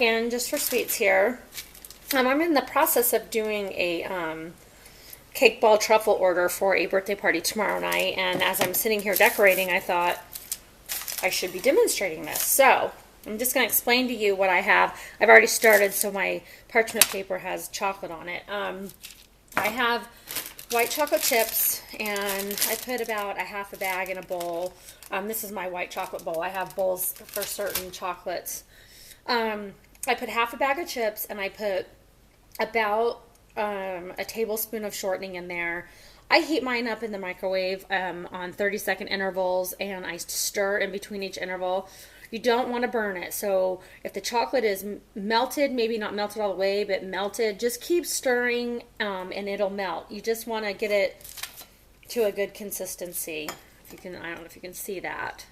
again just for sweets here. I'm in the process of doing a cake ball truffle order for a birthday party tomorrow night, and as I'm sitting here decorating, I thought I should be demonstrating this. So I'm just going to explain to you what I have. I've already started, so my parchment paper has chocolate on it. I have white chocolate chips, and I put about a half a bag in a bowl. This is my white chocolate bowl. I have bowls for certain chocolates. I put half a bag of chips, and I put about a tablespoon of shortening in there. I heat mine up in the microwave on 30-second intervals, and I stir in between each interval. You don't want to burn it, so if the chocolate is melted, maybe not melted all the way, but melted, just keep stirring and it'll melt. You just want to get it to a good consistency. If you can, I don't know if you can see that,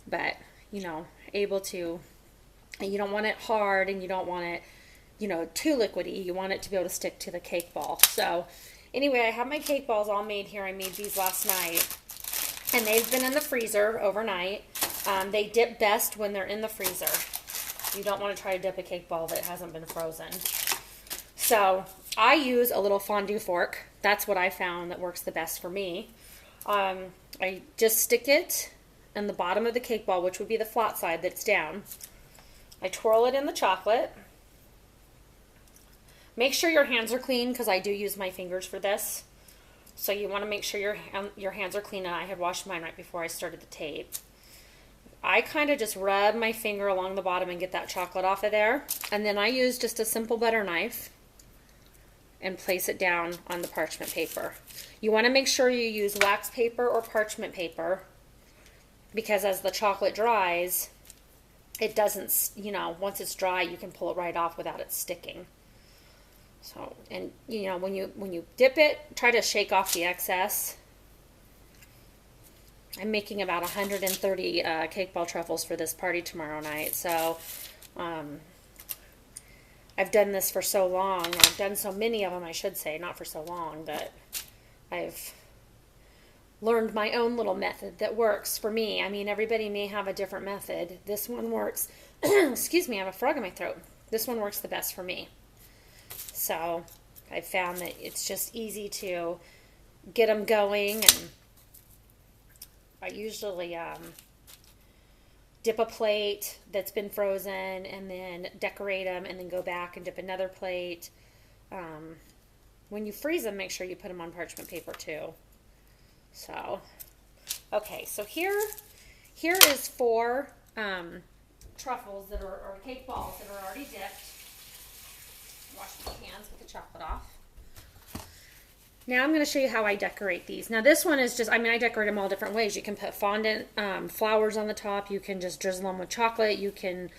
but you know, able to. And you don't want it hard, and you don't want it, you know, too liquidy. You want it to be able to stick to the cake ball. So anyway, I have my cake balls all made here. I made these last night, and they've been in the freezer overnight. They dip best when they're in the freezer. You don't want to try to dip a cake ball that hasn't been frozen. So I use a little fondue fork. That's what I found that works the best for me. I just stick it in the bottom of the cake ball, which would be the flat side that's down. I twirl it in the chocolate. Make sure your hands are clean, because I do use my fingers for this. So you want to make sure your hands are clean, and I had washed mine right before I started the tape. I kind of just rub my finger along the bottom and get that chocolate off of there. And then I use just a simple butter knife and place it down on the parchment paper. You want to make sure you use wax paper or parchment paper, because as the chocolate dries, it doesn't, you know, once it's dry, you can pull it right off without it sticking. So, and you know, when you dip it, try to shake off the excess. I'm making about 130 cake ball truffles for this party tomorrow night. So I've done this for so long. I've done so many of them, I should say. Not for so long, but I've learned my own little method that works for me. I mean, everybody may have a different method. This one works. Excuse me, I have a frog in my throat. This one works the best for me. So I found that it's just easy to get them going, and I usually dip a plate that's been frozen and then decorate them, and then go back and dip another plate. When you freeze them, make sure you put them on parchment paper too. So, okay, so here is 4 truffles that are, or cake balls that are already dipped. Wash my hands with the chocolate off. Now I'm going to show you how I decorate these. Now this one is just, I mean, I decorate them all different ways. You can put fondant flowers on the top. You can just drizzle them with chocolate. You can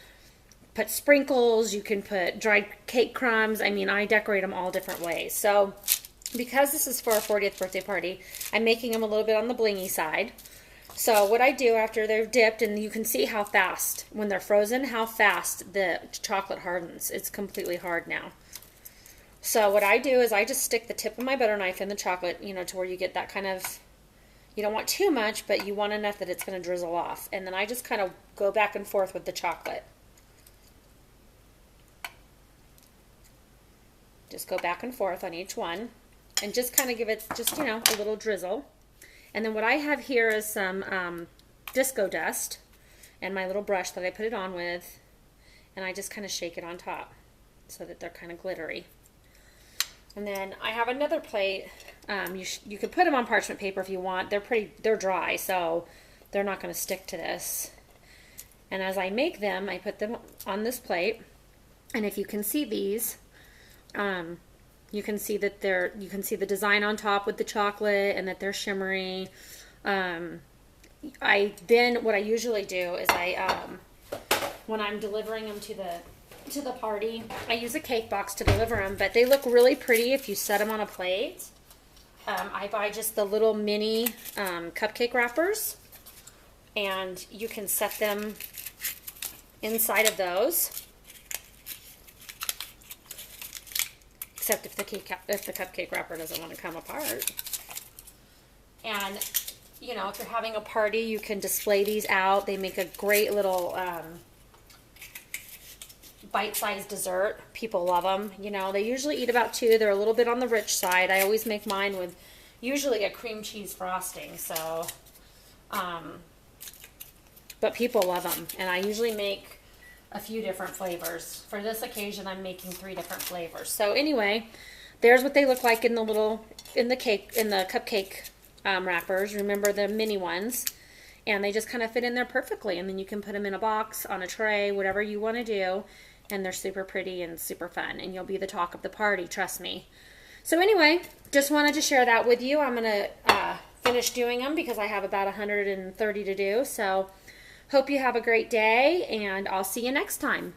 put sprinkles. You can put dried cake crumbs. I mean, I decorate them all different ways. So because this is for a 40th birthday party, I'm making them a little bit on the blingy side. So what I do after they're dipped, and you can see how fast, when they're frozen, how fast the chocolate hardens. It's completely hard now. So what I do is I just stick the tip of my butter knife in the chocolate, you know, to where you get that kind of, you don't want too much, but you want enough that it's going to drizzle off. And then I just kind of go back and forth with the chocolate. Just go back and forth on each one, and just kind of give it just, you know, a little drizzle. And then what I have here is some disco dust and my little brush that I put it on with, and I just kind of shake it on top so that they're kind of glittery. And then I have another plate. You could put them on parchment paper if you want. They're dry, so they're not going to stick to this. And as I make them, I put them on this plate. And if you can see these, you can see that you can see the design on top with the chocolate, and that they're shimmery. What I usually do is when I'm delivering them to the party, I use a cake box to deliver them, but they look really pretty if you set them on a plate. I buy just the little mini cupcake wrappers, and you can set them inside of those. Except if the cupcake wrapper doesn't want to come apart. And you know, if you're having a party, you can display these out. They make a great little bite-sized dessert. People love them. You know, they usually eat about 2. They're a little bit on the rich side. I always make mine with usually a cream cheese frosting. So, but people love them. And I usually make a few different flavors. For this occasion, I'm making 3 different flavors. So anyway, there's what they look like in the cupcake wrappers. Remember the mini ones. And they just kind of fit in there perfectly. And then you can put them in a box, on a tray, whatever you want to do. And they're super pretty and super fun. And you'll be the talk of the party, trust me. So anyway, just wanted to share that with you. I'm going to finish doing them because I have about 130 to do. So hope you have a great day, and I'll see you next time.